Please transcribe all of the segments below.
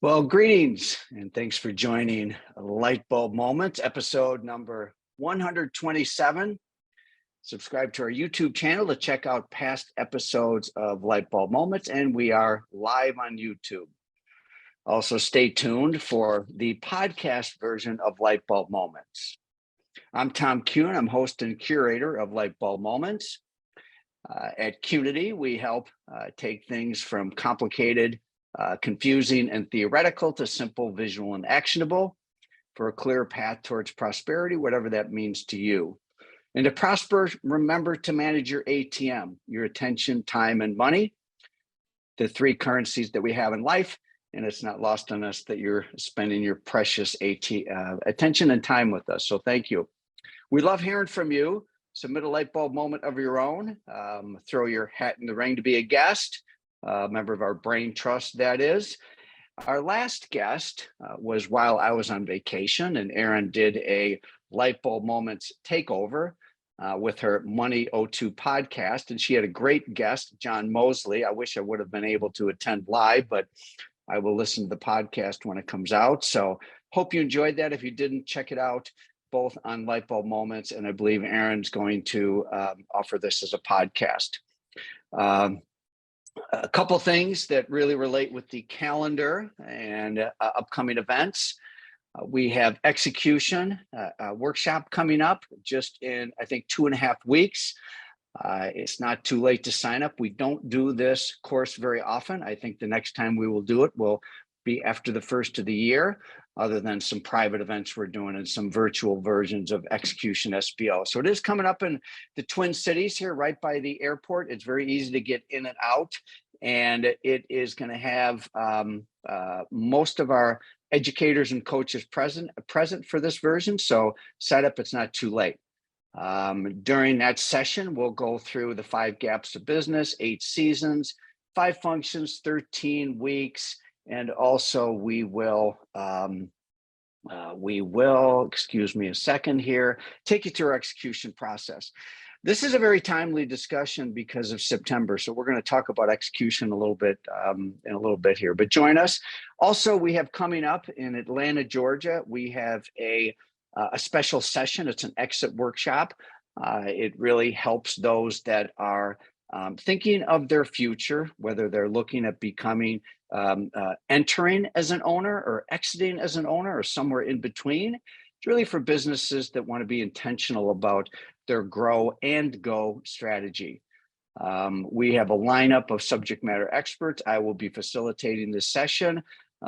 Well, greetings and thanks for joining Lightbulb Moments, episode number 127. Subscribe to our YouTube channel to check out past episodes of Lightbulb Moments, and we are live on YouTube. Also, stay tuned for the podcast version of Lightbulb Moments. I'm Tom Kuhn. I'm host and curator of Lightbulb Moments. At Qnity, we help take things from complicated, confusing and theoretical to simple, visual, and actionable for a clear path towards prosperity, whatever that means to you. And to prosper, remember to manage your ATM, your attention, time, and money, the three currencies that we have in life. And it's not lost on us that you're spending your precious attention and time with us. So thank you. We love hearing from you. Submit a light bulb moment of your own. Throw your hat in the ring to be a guest. Member of our brain trust, that is. Our last guest was while I was on vacation, and Erin did a Lightbulb Moments takeover with her Money O2 podcast, and she had a great guest, John Mosley. I wish I would have been able to attend live, but I will listen to the podcast when it comes out. So hope you enjoyed that. If you didn't, check it out both on Lightbulb Moments, and I believe Erin's going to offer this as a podcast. A couple things that really relate with the calendar and upcoming events. We have execution workshop coming up just in, I think, 2.5 weeks. It's not too late to sign up. We don't do this course very often. I think the next time we will do it will be after the first of the year, other than some private events we're doing and some virtual versions of Execution SBO. So it is coming up in the Twin Cities here, right by the airport. It's very easy to get in and out. And it is going to have most of our educators and coaches present for this version. So set up, it's not too late. During that session, we'll go through the 5 gaps of business, 8 seasons, 5 functions, 13 weeks. And also we will, excuse me a second here, take you through our execution process. This is a very timely discussion because of September. So we're going to talk about execution a little bit in a little bit here, but join us. Also, we have coming up in Atlanta, Georgia, we have a special session. It's an exit workshop. It really helps those that are thinking of their future, whether they're looking at becoming, entering as an owner or exiting as an owner or somewhere in between. It's really for businesses that want to be intentional about their grow and go strategy. We have a lineup of subject matter experts. I will be facilitating this session.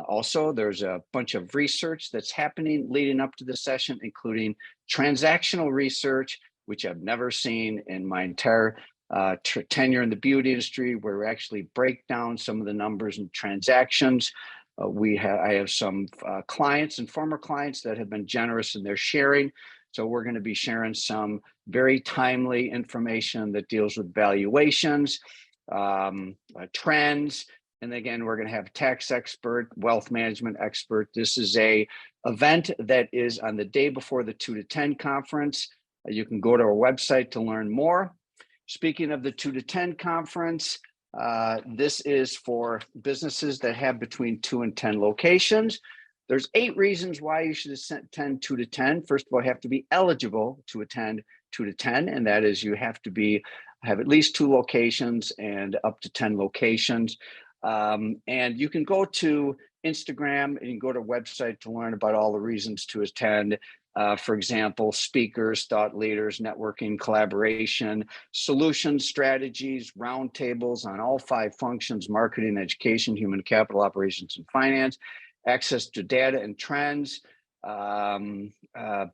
Also, there's a bunch of research that's happening leading up to the session, including transactional research, which I've never seen in my entire tenure in the beauty industry, where we actually break down some of the numbers and transactions. I have some clients and former clients that have been generous in their sharing. So we're going to be sharing some very timely information that deals with valuations, trends, and again, we're going to have a tax expert, wealth management expert. This is a event that is on the day before the 2 to 10 conference. You can go to our website to learn more. Speaking of the 2 to 10 conference, this is for businesses that have between 2 and 10 locations. There's 8 reasons why you should attend 2 to 10. First of all, you have to be eligible to attend 2 to 10, and that is you have to have at least 2 locations and up to 10 locations. And you can go to Instagram and you can go to a website to learn about all the reasons to attend. For example, speakers, thought leaders, networking, collaboration, solutions, strategies, roundtables on all 5 functions: marketing, education, human capital, operations, and finance, access to data and trends,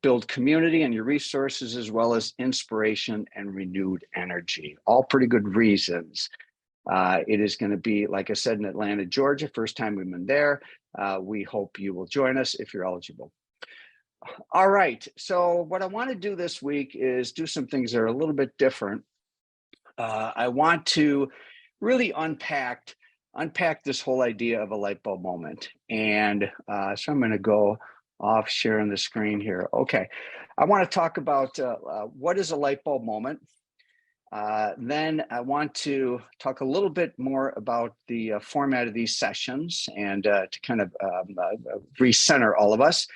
build community and your resources, as well as inspiration and renewed energy. All pretty good reasons. It is going to be, like I said, in Atlanta, Georgia. First time we've been there. We hope you will join us if you're eligible. All right. So what I want to do this week is do some things that are a little bit different. I want to really unpack this whole idea of a light bulb moment. And so I'm going to go off sharing the screen here. Okay. I want to talk about what is a light bulb moment. Then I want to talk a little bit more about the format of these sessions and to kind of recenter all of us.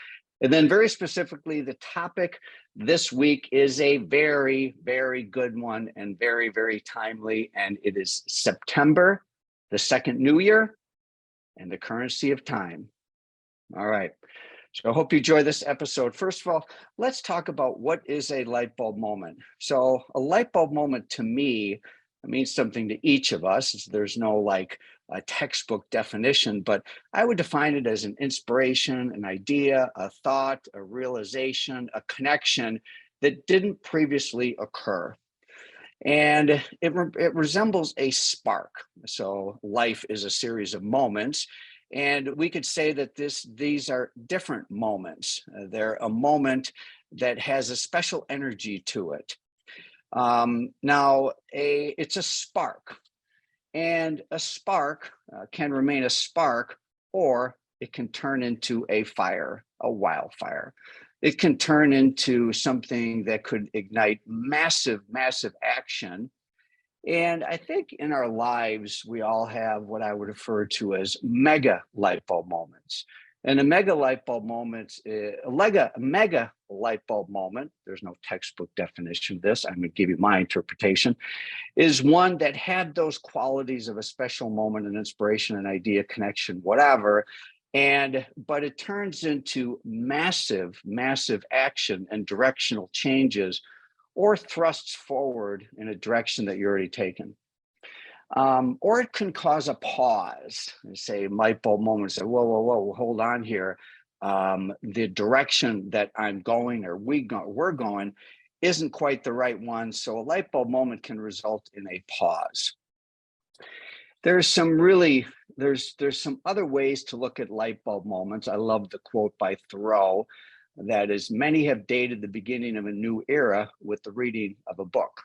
And then very specifically, the topic this week is a very, very good one and very, very timely. And it is September, the second new year, and the currency of time. All right. So I hope you enjoy this episode. First of all, let's talk about what is a light bulb moment. So a light bulb moment to me means something to each of us. There's no like a textbook definition, but I would define it as an inspiration, an idea, a thought, a realization, a connection that didn't previously occur. And it resembles a spark. So life is a series of moments. And we could say that these are different moments. They're a moment that has a special energy to it. It's a spark. And a spark can remain a spark, or it can turn into a fire, a wildfire. It can turn into something that could ignite massive, massive action. And I think in our lives, we all have what I would refer to as mega light bulb moments. And a mega light bulb moment, a mega light bulb moment, there's no textbook definition of this, I'm going to give you my interpretation, is one that had those qualities of a special moment, an inspiration, an idea, connection, whatever. But it turns into massive, massive action and directional changes, or thrusts forward in a direction that you're already taken. Or it can cause a pause and say light bulb moment, say, whoa, hold on here. The direction that I'm going or we're going isn't quite the right one. So a light bulb moment can result in a pause. There's some other ways to look at light bulb moments. I love the quote by Thoreau. That is, many have dated the beginning of a new era with the reading of a book.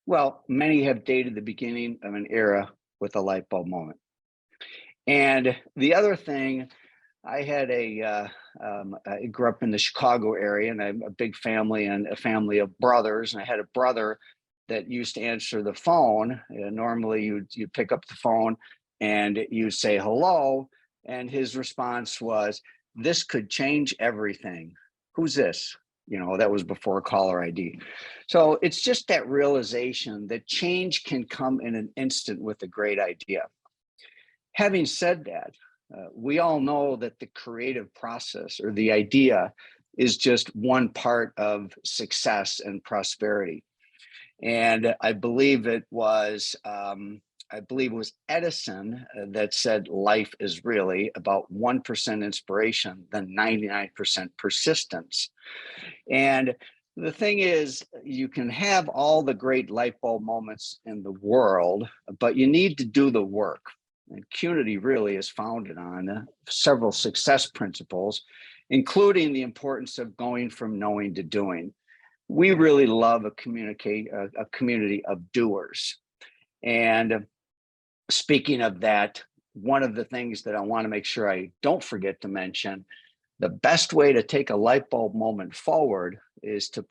Well, many have dated the beginning of an era with a light bulb moment. And the other thing, I grew up in the Chicago area, and I have a big family and a family of brothers. And I had a brother that used to answer the phone. Normally, you'd pick up the phone and you say hello, and his response was, "This could change everything. Who's this?" That was before caller ID. So it's just that realization that change can come in an instant with a great idea. Having said that, we all know that the creative process or the idea is just one part of success and prosperity. And I believe it was Edison that said life is really about 1% inspiration, then 99% persistence. And the thing is, you can have all the great light bulb moments in the world, but you need to do the work. And Qnity really is founded on several success principles, including the importance of going from knowing to doing. We really love a community of doers. And speaking of that, one of the things that I want to make sure I don't forget to mention, the best way to take a light bulb moment forward is to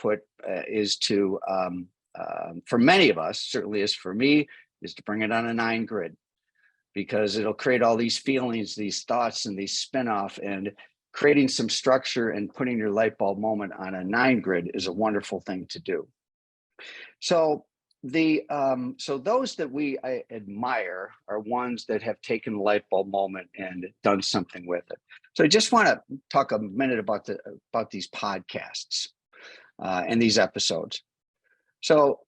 for many of us, certainly is for me, is to bring it on a 9 grid, because it'll create all these feelings, these thoughts, and these spin-off, and creating some structure and putting your light bulb moment on a 9 grid is a wonderful thing to do. So those that I admire are ones that have taken the light bulb moment and done something with it. So I just want to talk a minute about these podcasts and these episodes. So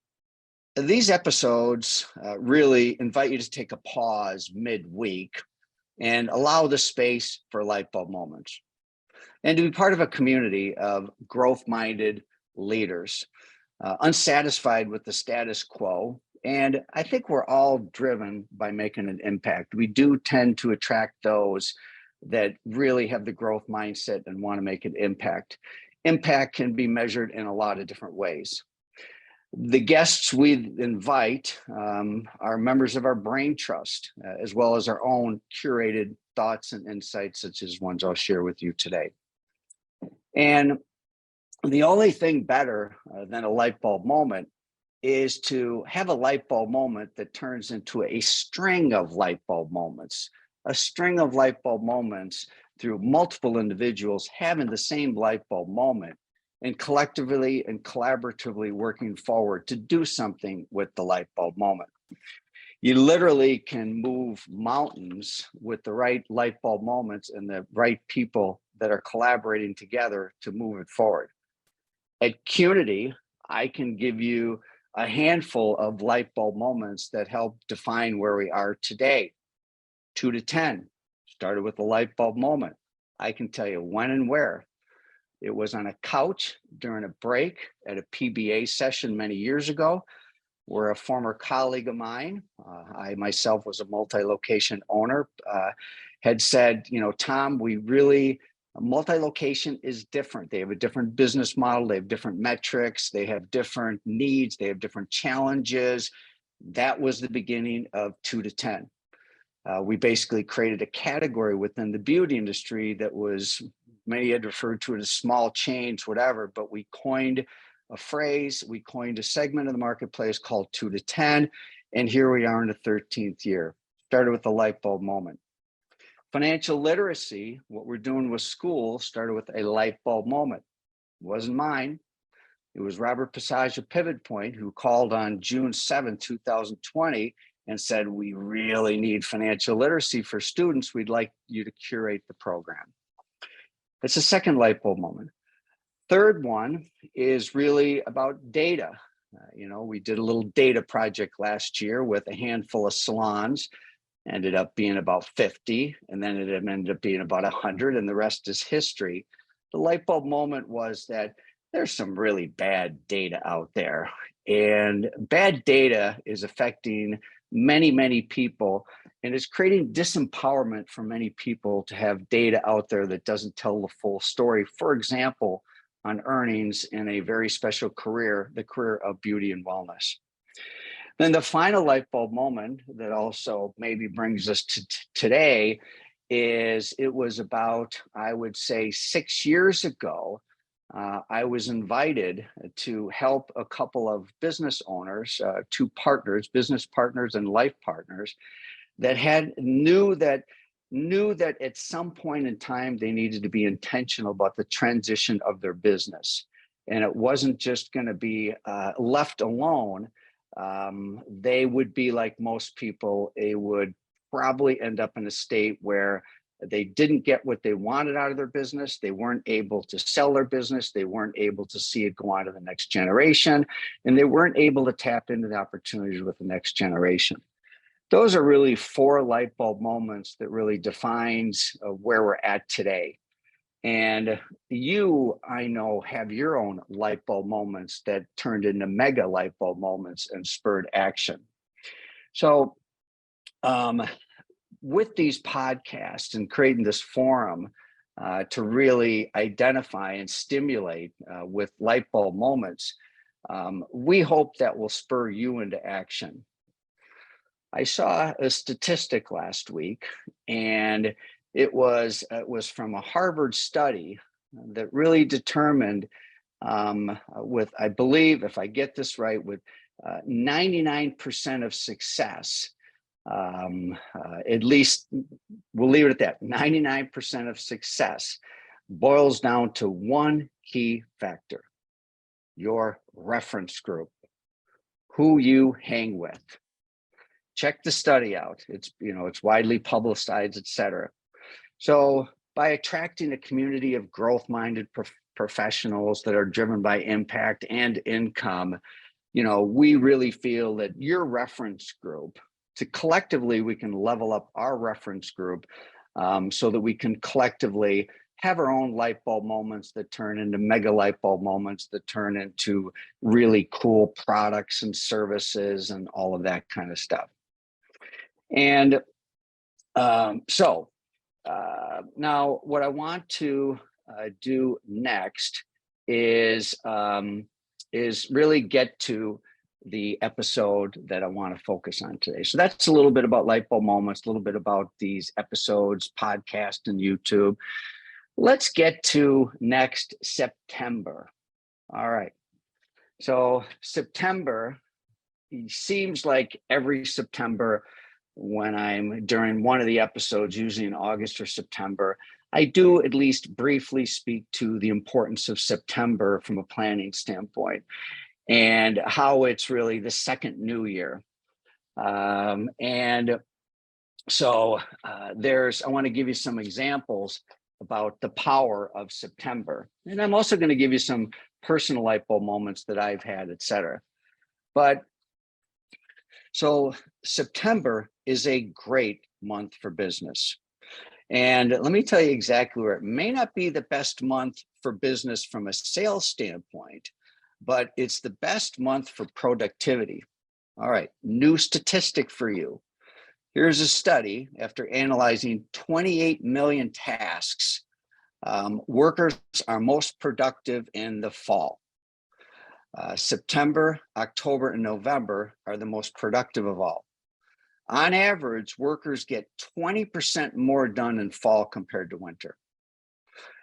these episodes really invite you to take a pause midweek and allow the space for light bulb moments, and to be part of a community of growth-minded leaders, unsatisfied with the status quo. And I think we're all driven by making an impact. We do tend to attract those that really have the growth mindset and want to make an impact. Impact can be measured in a lot of different ways. The guests we invite are members of our brain trust, as well as our own curated thoughts and insights, such as ones I'll share with you today. And the only thing better than a light bulb moment is to have a light bulb moment that turns into a string of light bulb moments, a string of light bulb moments through multiple individuals having the same light bulb moment and collectively and collaboratively working forward to do something with the light bulb moment. You literally can move mountains with the right light bulb moments and the right people that are collaborating together to move it forward. At Qnity, I can give you a handful of light bulb moments that help define where we are today. 2 to 10 started with a light bulb moment. I can tell you when and where. It was on a couch during a break at a PBA session many years ago, where a former colleague of mine, I myself was a multi-location owner, had said, Tom, multi-location is different. They have a different business model. They have different metrics. They have different needs. They have different challenges. That was the beginning of 2 to 10. We basically created a category within the beauty industry that was, many had referred to it as small change, whatever, but we coined a phrase, we coined a segment of the marketplace called 2 to 10. And here we are in the 13th year. Started with the light bulb moment. Financial literacy, what we're doing with school, started with a light bulb moment. It wasn't mine. It was Robert Passage of Pivot Point, who called on June 7, 2020, and said, we really need financial literacy for students. We'd like you to curate the program. That's the second light bulb moment. Third one is really about data. We did a little data project last year with a handful of salons. Ended up being about 50, and then it ended up being about 100, and the rest is history. The light bulb moment was that there's some really bad data out there, and bad data is affecting many, many people, and is creating disempowerment for many people to have data out there that doesn't tell the full story. For example, on earnings in a very special career, the career of beauty and wellness. Then the final light bulb moment that also maybe brings us to today is it was about, I would say, 6 years ago, I was invited to help a couple of business owners, two partners, business partners and life partners, that knew that at some point in time they needed to be intentional about the transition of their business. And it wasn't just going to be left alone. They would be like most people. They would probably end up in a state where they didn't get what they wanted out of their business. They weren't able to sell their business. They weren't able to see it go on to the next generation, and they weren't able to tap into the opportunities with the next generation. Those are really 4 light bulb moments that really defines where we're at today. And you, I know, have your own light bulb moments that turned into mega light bulb moments and spurred action. So with these podcasts and creating this forum to really identify and stimulate with light bulb moments, we hope that will spur you into action. I saw a statistic last week, and it was from a Harvard study that really determined with, I believe, if I get this right, with 99% of success, at least we'll leave it at that, 99% of success boils down to one key factor: your reference group, who you hang with. Check the study out. It's widely publicized, et cetera. So by attracting a community of growth-minded professionals that are driven by impact and income, we really feel that your reference group, collectively we can level up our reference group so that we can collectively have our own light bulb moments that turn into mega light bulb moments that turn into really cool products and services and all of that kind of stuff. And now what I want to do next is really get to the episode that I want to focus on today. So that's a little bit about light bulb moments, a little bit about these episodes, podcast and YouTube. Let's get to next September. All right. So September, it seems like every September, when I'm during one of the episodes, usually in August or September, I do at least briefly speak to the importance of September from a planning standpoint and how it's really the second new year. And so I want to give you some examples about the power of September. And I'm also going to give you some personal light bulb moments that I've had, et cetera. But so September is a great month for business. And let me tell you exactly where it may not be the best month for business from a sales standpoint, but it's the best month for productivity. All right, new statistic for you. Here's a study after analyzing 28 million tasks. Workers are most productive in the fall. September, October, and November are the most productive of all. On average, workers get 20% more done in fall compared to winter.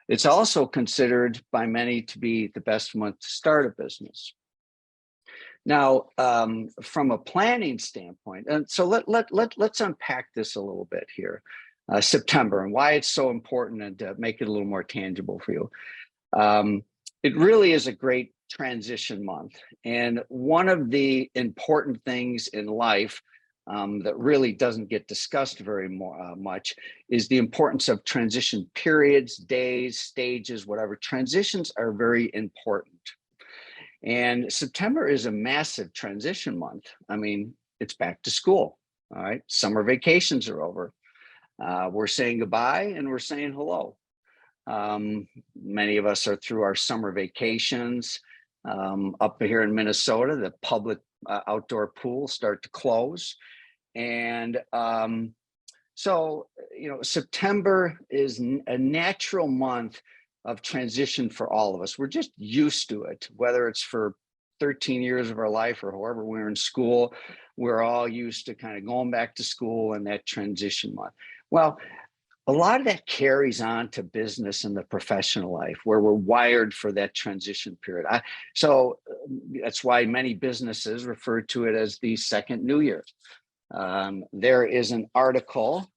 It's also considered by many to be the best month to start a business. Now, from a planning standpoint, and so let's unpack this a little bit here. September and why it's so important, and make it a little more tangible for you. It really is a great transition month. And one of the important things in life that really doesn't get discussed very much is the importance of transition periods, days, stages, whatever. Transitions are very important. And September is a massive transition month. I mean, it's back to school, all right? Summer vacations are over. We're saying goodbye and we're saying hello. Many of us are through our summer vacations. Up here in Minnesota, the public outdoor pools start to close. And so, September is a natural month of transition for all of us. We're just used to it, whether it's for 13 years of our life or however we're in school, we're all used to kind of going back to school and that transition month. Well, a lot of that carries on to business and the professional life where we're wired for that transition period. So that's why many businesses refer to it as the second new year. There is an article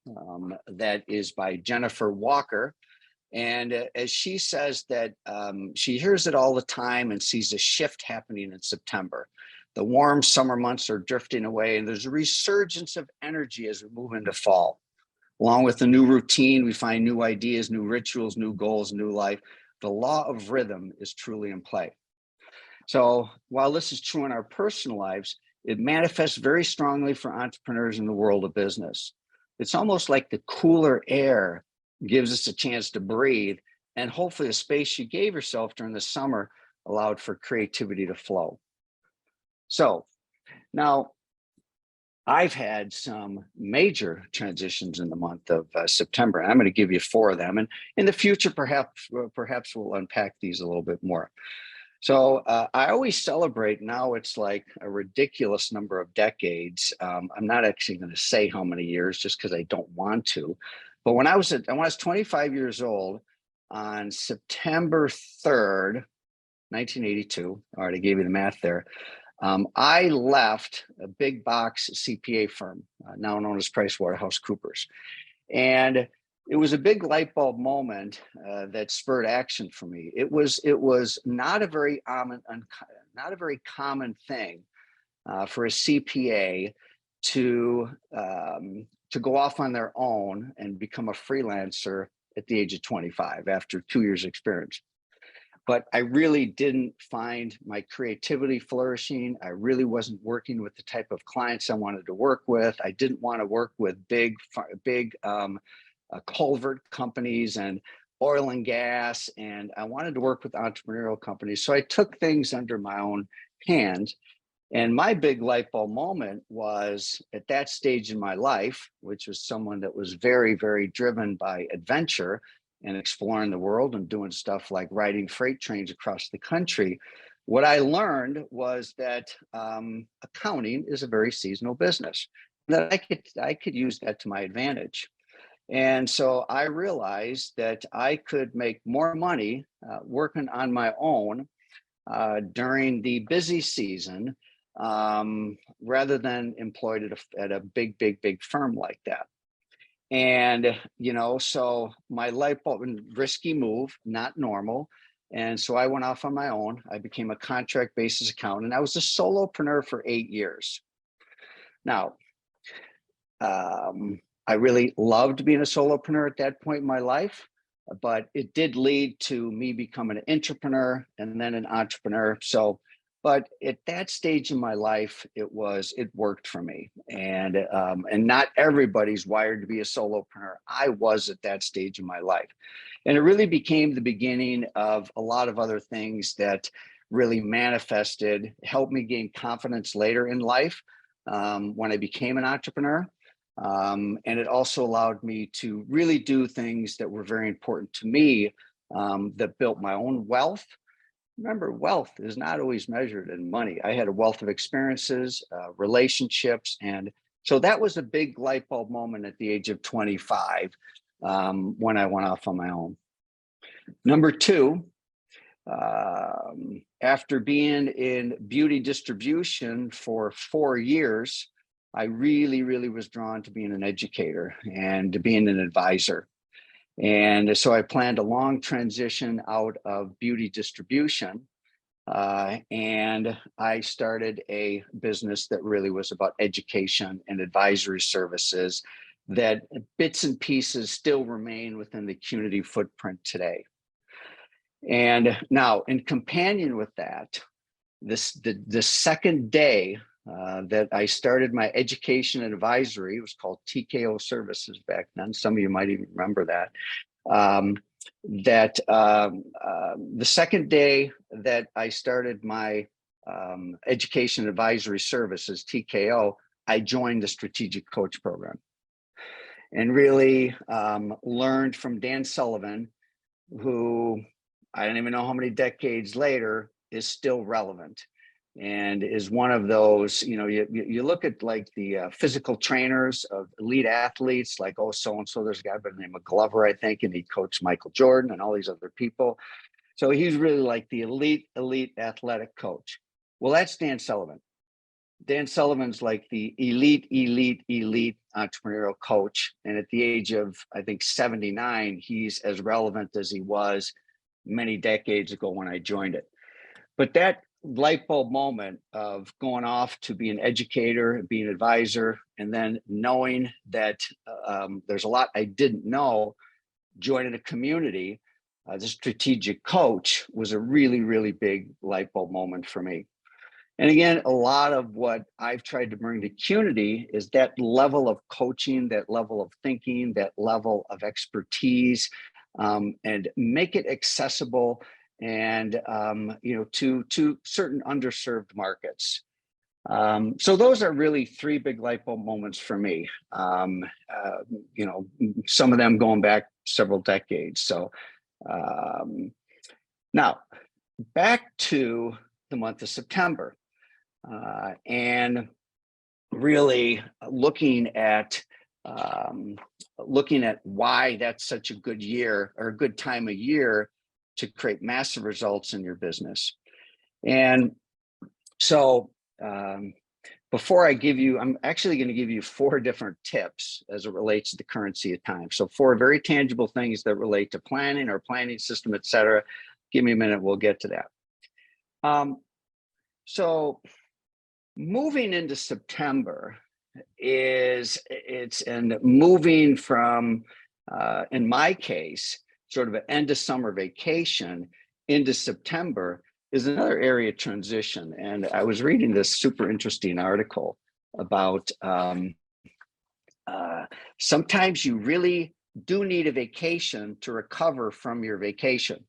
that is by Jennifer Walker. And as she says that she hears it all the time and sees a shift happening in September. The warm summer months are drifting away and there's a resurgence of energy as we move into fall. Along with the new routine, we find new ideas, new rituals, new goals, new life. The law of rhythm is truly in play. So while this is true in our personal lives, it manifests very strongly for entrepreneurs in the world of business. It's almost like the cooler air gives us a chance to breathe, and hopefully the space you gave yourself during the summer allowed for creativity to flow. So now I've had some major transitions in the month of September. I'm going to give you 4 of them, and in the future, perhaps we'll unpack these a little bit more. So I always celebrate, now it's like a ridiculous number of decades. I'm not actually going to say how many years just because I don't want to. But when I was 25 years old, on September 3rd, 1982, all right, I gave you the math there, I left a big box CPA firm, now known as PricewaterhouseCoopers. And it was a big light bulb moment that spurred action for me. It was not a very common thing for a CPA to go off on their own and become a freelancer at the age of 25 after 2 years experience. But I really didn't find my creativity flourishing. I really wasn't working with the type of clients I wanted to work with. I didn't want to work with big culvert companies and oil and gas, and I wanted to work with entrepreneurial companies. So I took things under my own hand. And my big light bulb moment was at that stage in my life, which was someone that was very, very driven by adventure and exploring the world and doing stuff like riding freight trains across the country. What I learned was that accounting is a very seasonal business, that I could use that to my advantage. And so I realized that I could make more money working on my own during the busy season rather than employed at a big firm like that. And, so my light bulb, risky move, not normal. And so I went off on my own. I became a contract basis accountant. I was a solopreneur for 8 years. Now, I really loved being a solopreneur at that point in my life, but it did lead to me becoming an entrepreneur and then an entrepreneur. But at that stage in my life, it worked for me. And not everybody's wired to be a solopreneur. I was at that stage in my life. And it really became the beginning of a lot of other things that really manifested, helped me gain confidence later in life when I became an entrepreneur. And it also allowed me to really do things that were very important to me, that built my own wealth. Remember, wealth is not always measured in money. I had a wealth of experiences, relationships. And so that was a big light bulb moment at the age of 25, when I went off on my own. Number two, after being in beauty distribution for 4 years, I really was drawn to being an educator and to being an advisor. And so I planned a long transition out of beauty distribution. And I started a business that really was about education and advisory services that bits and pieces still remain within the Qnity footprint today. And now, in companion with that, the second day that I started my education and advisory, it was called TKO Services back then. Some of you might even remember that. The second day that I started my education advisory services, TKO, I joined the strategic coach program and really learned from Dan Sullivan, who I don't even know how many decades later is still relevant and is one of those, you look at like the physical trainers of elite athletes, like, oh, so-and-so, there's a guy by the name of Glover, I think, and he coached Michael Jordan and all these other people. So he's really like the elite athletic coach. Well, that's Dan Sullivan. Dan Sullivan's like the elite entrepreneurial coach. And at the age of, I think, 79, he's as relevant as he was many decades ago when I joined it. But that light bulb moment of going off to be an educator, be an advisor, and then knowing that there's a lot I didn't know, joining a community, the strategic coach was a really big light bulb moment for me. And again, a lot of what I've tried to bring to Qnity is that level of coaching, that level of thinking, that level of expertise, and make it accessible and to certain underserved markets. So those are really 3 big light bulb moments for me. Some of them going back several decades. So now back to the month of September, and really looking at why that's such a good year or a good time of year to create massive results in your business. And so before I give you, I'm actually going to give you 4 different tips as it relates to the currency of time. So 4 very tangible things that relate to planning or planning system, et cetera. Give me a minute, we'll get to that. So moving into September and moving from, in my case, sort of an end of summer vacation into September is another area of transition. And I was reading this super interesting article about sometimes you really do need a vacation to recover from your vacation.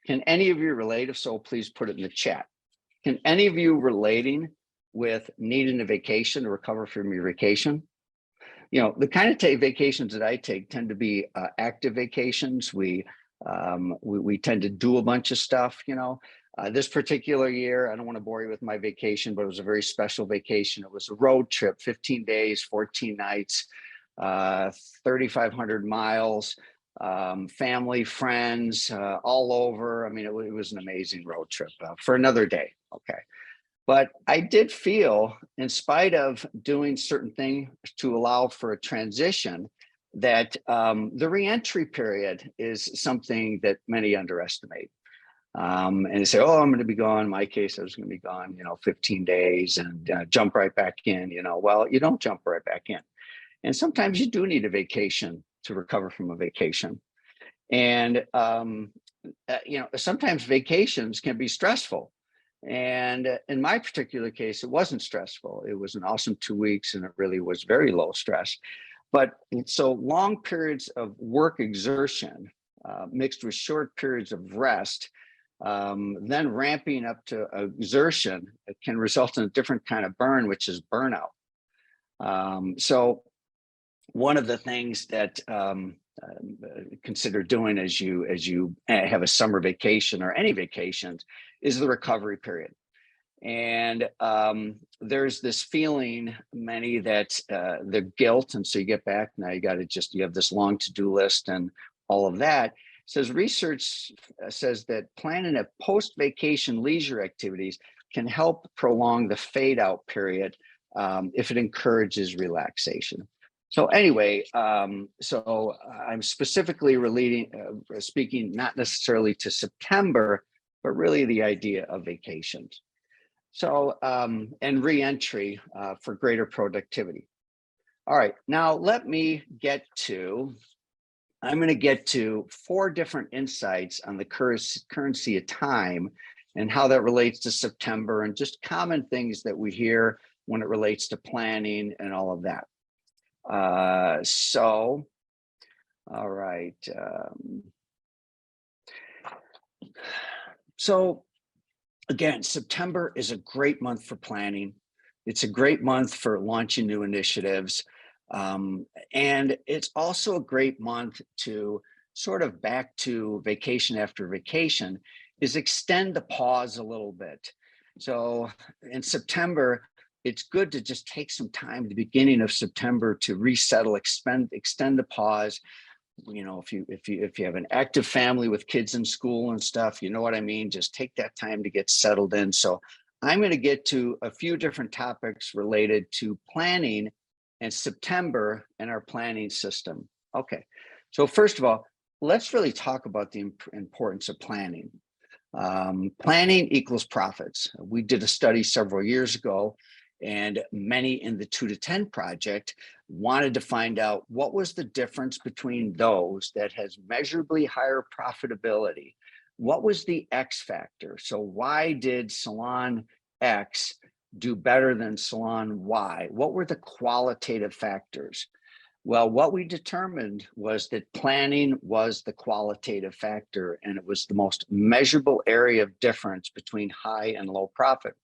Can any of you relate? If so, please put it in the chat. Can any of you relating with needing a vacation to recover from your vacation? The kind of vacations that I take tend to be active vacations. We tend to do a bunch of stuff, this particular year, I don't want to bore you with my vacation, but it was a very special vacation. It was a road trip, 15 days, 14 nights, 3,500 miles, family, friends, all over. I mean, it was an amazing road trip for another day. Okay. But I did feel, in spite of doing certain things to allow for a transition, that the reentry period is something that many underestimate. And they say, oh, I'm going to be gone. In my case, I was going to be gone, 15 days and jump right back in, well, you don't jump right back in. And sometimes you do need a vacation to recover from a vacation. And, sometimes vacations can be stressful. And in my particular case, it wasn't stressful. It was an awesome 2 weeks and it really was very low stress. But so long periods of work exertion mixed with short periods of rest, then ramping up to exertion, it can result in a different kind of burn, which is burnout. So one of the things that consider doing as you have a summer vacation or any vacations is the recovery period. And there's this feeling, many, that the guilt, and so you get back, now you have this long to-do list and all of that. Says research says that planning a post-vacation leisure activities can help prolong the fade out period if it encourages relaxation. So anyway, so I'm specifically speaking not necessarily to September, but really the idea of vacations. So, and reentry for greater productivity. All right, now I'm going to get to 4 different insights on the currency of time and how that relates to September, and just common things that we hear when it relates to planning and all of that. All right. So again, September is a great month for planning. It's a great month for launching new initiatives. And it's also a great month to sort of, back to vacation after vacation, is extend the pause a little bit. So in September, it's good to just take some time at the beginning of September to resettle, extend the pause. If you have an active family with kids in school and stuff, you know what I mean? Just take that time to get settled in. So I'm going to get to a few different topics related to planning and September and our planning system. Okay, so first of all, let's really talk about the importance of planning. Planning equals profits. We did a study several years ago, and many in the 2 to 10 project wanted to find out what was the difference between those that has measurably higher profitability. What was the X factor? So why did salon X do better than salon Y? What were the qualitative factors? Well, what we determined was that planning was the qualitative factor, and it was the most measurable area of difference between high and low profit.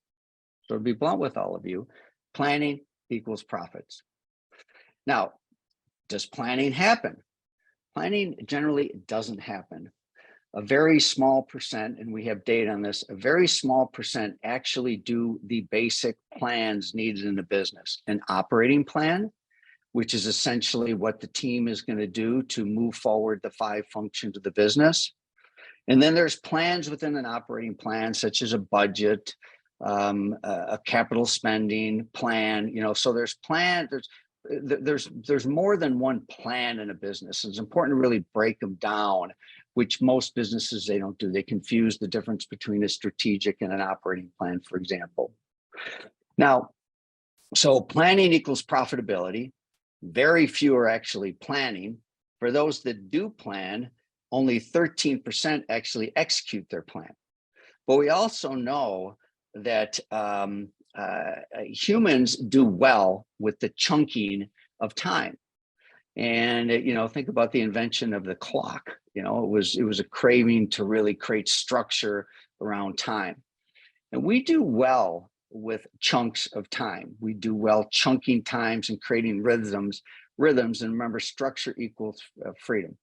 So to be blunt with all of you, planning equals profits. Now, does planning happen? Planning generally doesn't happen. A very small percent, and we have data on this, a very small percent actually do the basic plans needed in a business. An operating plan, which is essentially what the team is going to do to move forward the 5 functions of the business. And then there's plans within an operating plan, such as a budget, a capital spending plan. So there's more than one plan in a business. It's important to really break them down, which most businesses, they don't do. They confuse the difference between a strategic and an operating plan, for example. Now, so planning equals profitability. Very few are actually planning. For those that do plan, only 13% actually execute their plan. But we also know that humans do well with the chunking of time. And think about the invention of the clock. It was a craving to really create structure around time. And we do well with chunks of time. We do well chunking times and creating rhythms. And remember, structure equals freedom.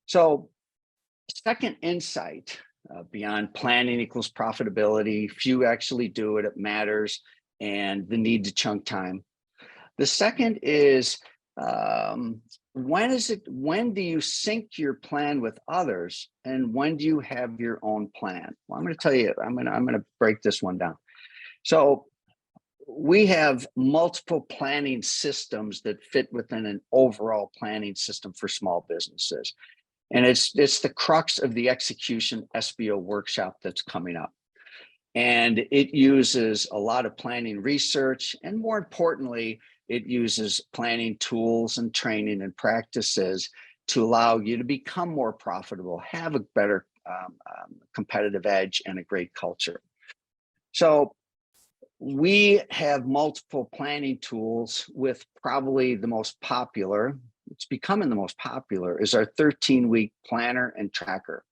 So second insight, beyond planning equals profitability, few actually do it, it matters, and the need to chunk time. The second is, when do you sync your plan with others, and when do you have your own plan? Well, I'm going to tell you, I'm going to break this one down. So we have multiple planning systems that fit within an overall planning system for small businesses. And it's the crux of the execution SBO workshop that's coming up. And it uses a lot of planning research, and more importantly, it uses planning tools and training and practices to allow you to become more profitable, have a better competitive edge, and a great culture. So we have multiple planning tools, with probably the most popular, it's becoming the most popular, is our 13-week planner and tracker.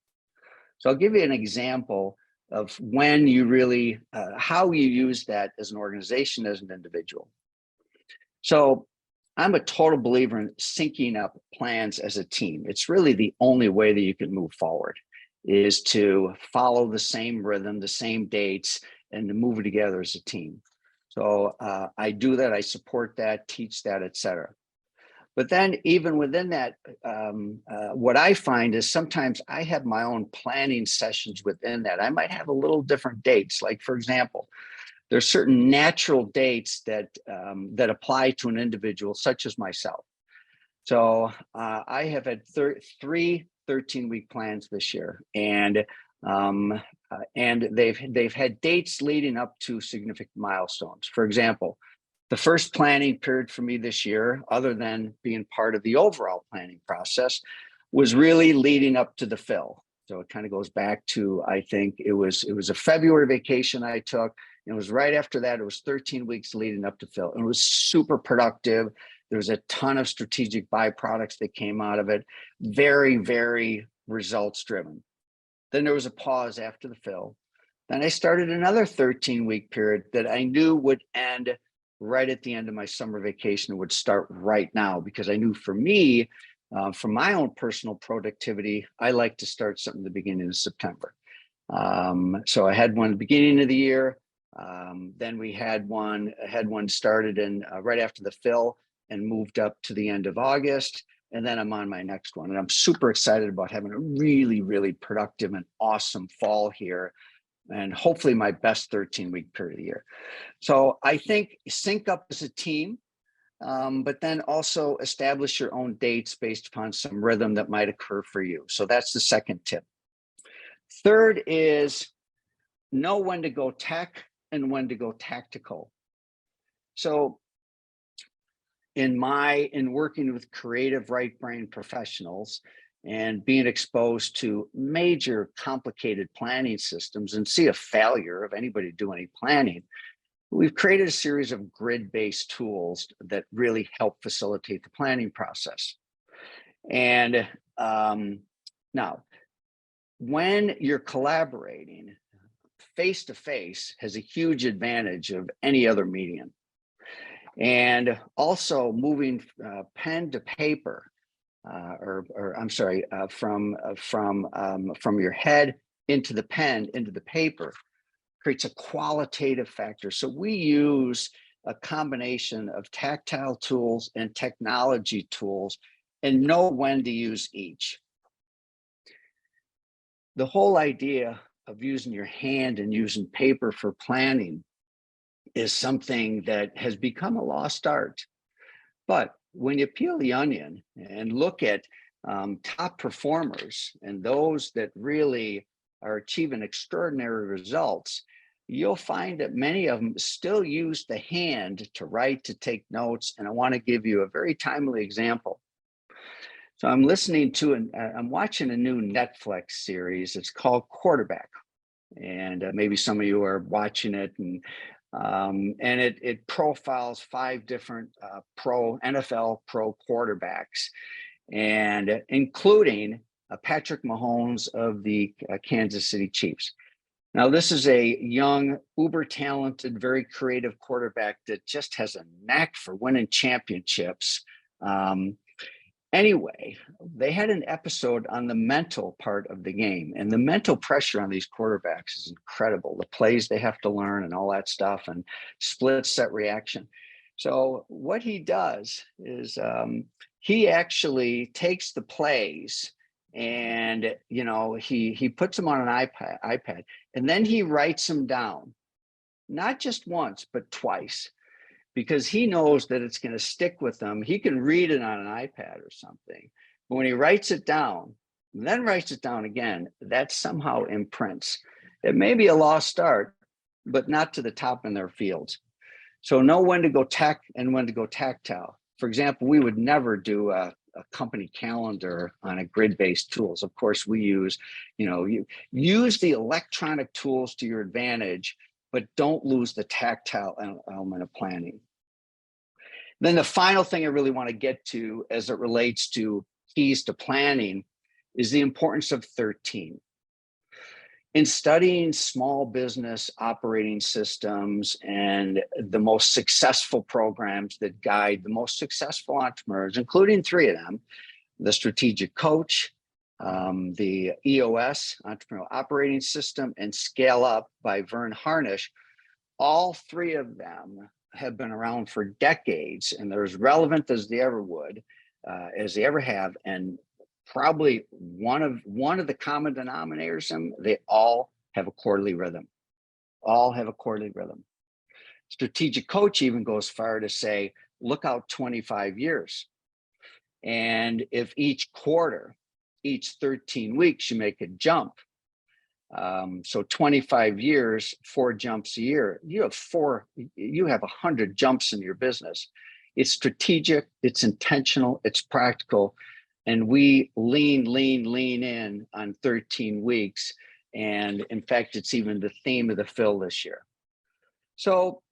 So I'll give you an example of when you really, how you use that as an organization, as an individual. So I'm a total believer in syncing up plans as a team. It's really the only way that you can move forward, is to follow the same rhythm, the same dates, and to move it together as a team. So I do that, I support that, teach that, et cetera. But then even within that, what I find is sometimes I have my own planning sessions within that. I might have a little different dates. Like, for example, there's certain natural dates that that apply to an individual, such as myself. So I have had three 13-week plans this year, and they've had dates leading up to significant milestones. For example, the first planning period for me this year, other than being part of the overall planning process, was really leading up to the fill. So it kind of goes back to, I think it was a February vacation I took. And it was right after that, it was 13 weeks leading up to fill. And it was super productive. There was a ton of strategic byproducts that came out of it. Very, very results driven. Then there was a pause after the fill. Then I started another 13-week period that I knew would end right at the end of my summer vacation. It would start right now, because I knew for me, for my own personal productivity, I like to start something at the beginning of September. So I had one at the beginning of the year. Then we had one started in right after the fill and moved up to the end of August. And then I'm on my next one. And I'm super excited about having a really, really productive and awesome fall here, and hopefully my best 13-week period of the year. So I think sync up as a team, but then also establish your own dates based upon some rhythm that might occur for you. So that's the second tip. Third is know when to go tech and when to go tactical. So in working with creative right brain professionals and being exposed to major complicated planning systems and see a failure of anybody do any planning, we've created a series of grid-based tools that really help facilitate the planning process. And now, when you're collaborating, face-to-face has a huge advantage of any other medium. And also moving pen to paper, from your head into the pen, into the paper, creates a qualitative factor. So we use a combination of tactile tools and technology tools and know when to use each. The whole idea of using your hand and using paper for planning is something that has become a lost art. But when you peel the onion and look at top performers and those that really are achieving extraordinary results, you'll find that many of them still use the hand to write, to take notes. And I want to give you a very timely example. So I'm I'm watching a new Netflix series. It's called Quarterback. And maybe some of you are watching it, and it profiles 5 different NFL pro quarterbacks, and including Patrick Mahomes of the Kansas City Chiefs. Now, this is a young, uber talented, very creative quarterback that just has a knack for winning championships. Anyway, they had an episode on the mental part of the game, and the mental pressure on these quarterbacks is incredible. The plays they have to learn and all that stuff, and split set reaction. So what he does is he actually takes the plays and he puts them on an iPad, and then he writes them down. not just once, but twice, because he knows that it's going to stick with him. He can read it on an iPad or something, but when he writes it down, then writes it down again, that somehow imprints. It may be a lost start, but not to the top in their fields. So know when to go tech and when to go tactile. For example, we would never do a company calendar on a grid-based tools. Of course, we use, you use the electronic tools to your advantage, but don't lose the tactile element of planning. Then the final thing I really want to get to as it relates to keys to planning is the importance of 13. In studying small business operating systems and the most successful programs that guide the most successful entrepreneurs, including 3 of them, the Strategic Coach, the EOS, Entrepreneurial Operating System, and Scale Up by Vern Harnish, all 3 of them have been around for decades, and they're as relevant as they ever would, as they ever have. And probably one of the common denominators, they all have a quarterly rhythm. All have a quarterly rhythm. Strategic Coach even goes far to say, look out 25 years. And if each quarter, each 13 weeks, you make a jump, so 25 years, 4 jumps a year, you have 100 jumps in your business. It's strategic, it's intentional, it's practical. And we lean in on 13 weeks. And in fact, it's even the theme of the Phil this year. So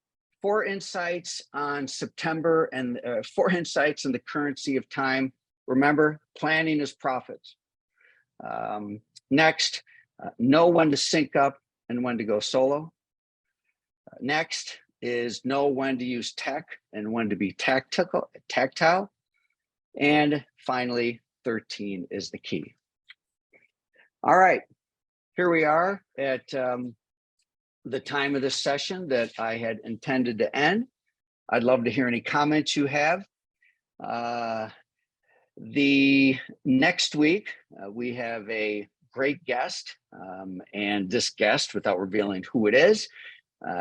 4 insights on September and 4 insights on the currency of time. Remember, planning is profits. Next, know when to sync up and when to go solo. Next is know when to use tech and when to be tactile. And finally, 13 is the key. All right, here we are at the time of this session that I had intended to end. I'd love to hear any comments you have. The next week, we have a great guest, and this guest, without revealing who it is,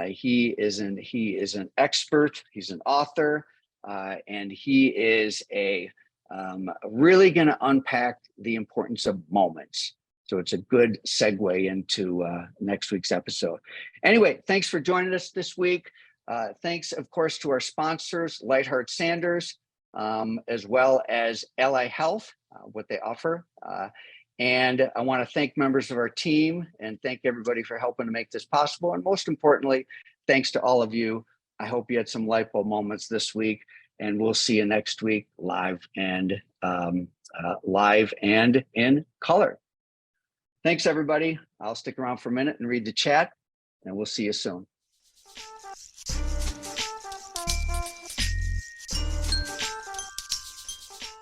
he is an expert, he's an author, and he is really going to unpack the importance of moments. So it's a good segue into next week's episode. Anyway, thanks for joining us this week. Thanks, of course, to our sponsors, Lightheart Sanders, as well as Ally Health, what they offer. And I want to thank members of our team and thank everybody for helping to make this possible. And most importantly, thanks to all of you. I hope you had some light bulb moments this week, and we'll see you next week live and in color. Thanks, everybody. I'll stick around for a minute and read the chat, and we'll see you soon.